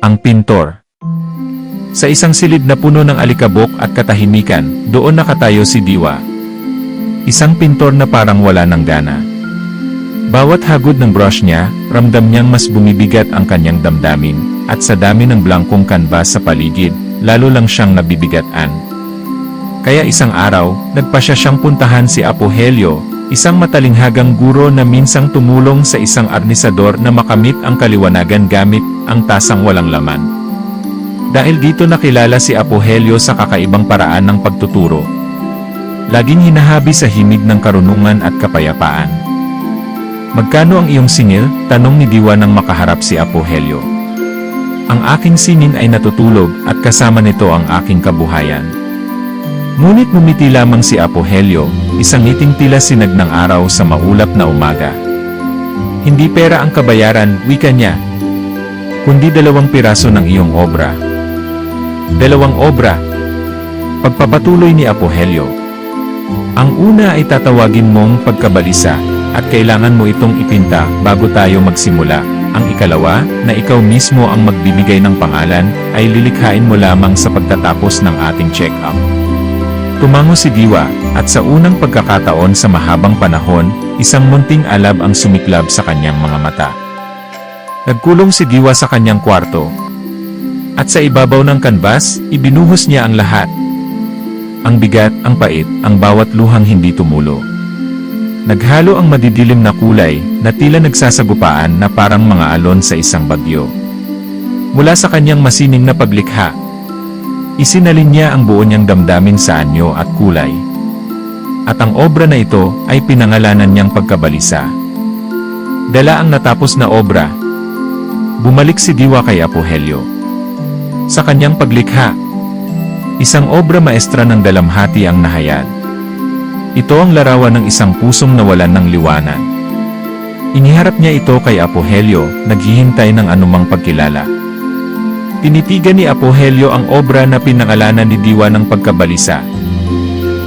Ang pintor. Sa isang silid na puno ng alikabok at katahimikan, doon nakatayo si Diwa. Isang pintor na parang wala ng gana. Bawat hagod ng brush niya, ramdam niyang mas bumibigat ang kanyang damdamin, at sa dami ng blankong kanbas sa paligid, lalo lang siyang nabibigatan. Kaya isang araw, nagpasya siyang puntahan si Apo Helio, isang matalinghagang guro na minsang tumulong sa isang arnisador na makamit ang kaliwanagan gamit ang tasang walang laman. Dahil dito nakilala si Apo Helio sa kakaibang paraan ng pagtuturo. Laging hinahabi sa himig ng karunungan at kapayapaan. Magkano ang iyong singil? Tanong ni Diwa nang makaharap si Apo Helio. Ang aking sinin ay natutulog at kasama nito ang aking kabuhayan. Ngunit ngumiti lamang si Apo Helio, isang ngiting tila sinag ng araw sa maulap na umaga. Hindi pera ang kabayaran, wika niya, kundi 2 piraso ng iyong obra. 2 obra. Pagpapatuloy ni Apo Helio. Ang una ay tatawagin mong pagkabalisa, at kailangan mo itong ipinta bago tayo magsimula. Ang ikalawa, na ikaw mismo ang magbibigay ng pangalan, ay lilikhain mo lamang sa pagtatapos ng ating check-up. Tumango si Diwa, at sa unang pagkakataon sa mahabang panahon, isang munting alab ang sumiklab sa kanyang mga mata. Nagkulong si Diwa sa kanyang kwarto. At sa ibabaw ng kanbas, ibinuhos niya ang lahat. Ang bigat, ang pait, ang bawat luhang hindi tumulo. Naghalo ang madidilim na kulay, na tila nagsasagupaan na parang mga alon sa isang bagyo. Mula sa kanyang masining na paglikha, isinalin niya ang buo niyang damdamin sa anyo at kulay. At ang obra na ito ay pinangalanan niyang pagkabalisa. Dala ang natapos na obra. Bumalik si Diwa kay Apo Helio. Sa kanyang paglikha, isang obra maestra ng dalamhati ang nahayag. Ito ang larawan ng isang pusong nawalan ng liwanag. Iniharap niya ito kay Apo Helio, naghihintay ng anumang pagkilala. Tinitigan ni Apo Helio ang obra na pinangalanan ni Diwa ng pagkabalisa.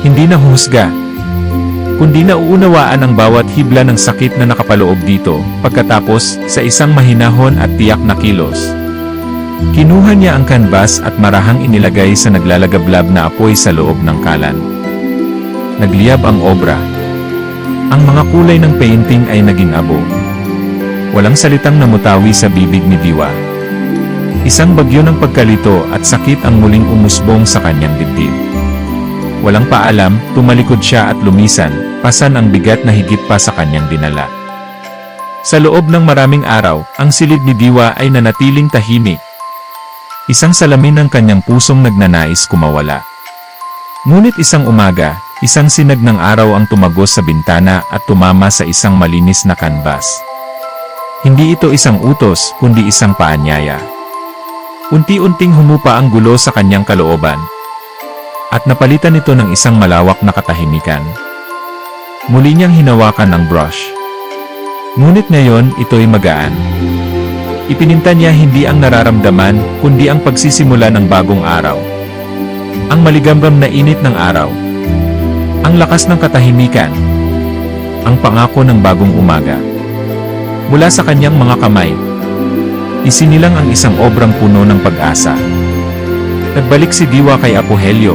Hindi na husga, kundi nauunawaan ang bawat hibla ng sakit na nakapaloob dito. Pagkatapos, sa isang mahinahon at tiyak na kilos, kinuha niya ang kanbas at marahang inilagay sa naglalagablab na apoy sa loob ng kalan. Nagliyab ang obra. Ang mga kulay ng painting ay naging abo. Walang salitang namutawi sa bibig ni Diwa. Isang bagyo ng pagkalito at sakit ang muling umusbong sa kanyang dibdib. Walang paalam, tumalikod siya at lumisan, pasan ang bigat na higit pa sa kanyang dinala. Sa loob ng maraming araw, ang silid ni Diwa ay nanatiling tahimik. Isang salamin ng kanyang pusong nagnanais kumawala. Ngunit isang umaga, isang sinag ng araw ang tumagos sa bintana at tumama sa isang malinis na kanbas. Hindi ito isang utos, kundi isang paanyaya. Unti-unting humupa ang gulo sa kanyang kalooban. At napalitan ito ng isang malawak na katahimikan. Muli niyang hinawakan ang brush. Ngunit ngayon, ito'y magaan. Ipininta niya hindi ang nararamdaman, kundi ang pagsisimula ng bagong araw. Ang maligambam na init ng araw. Ang lakas ng katahimikan. Ang pangako ng bagong umaga. Mula sa kanyang mga kamay, isinilang ang isang obrang puno ng pag-asa. Nagbalik si Diwa kay Apo Helio.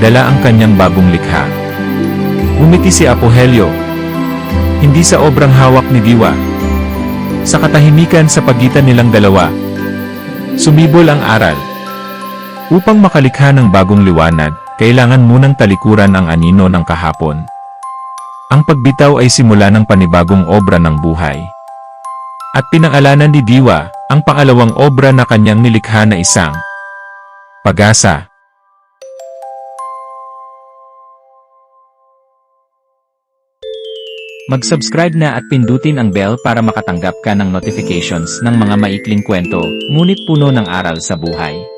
Dala ang kanyang bagong likha. Ngumiti si Apo Helio. Hindi sa obrang hawak ni Diwa. Sa katahimikan sa pagitan nilang dalawa. Sumibol ang aral. Upang makalikha ng bagong liwanag, kailangan munang talikuran ang anino ng kahapon. Ang pagbitaw ay simula ng panibagong obra ng buhay. At pinangalanan ni Diwa, ang pangalawang obra na kanyang nilikha na isang pag-asa. Mag-subscribe na at pindutin ang bell para makatanggap ka ng notifications ng mga maikling kwento, ngunit puno ng aral sa buhay.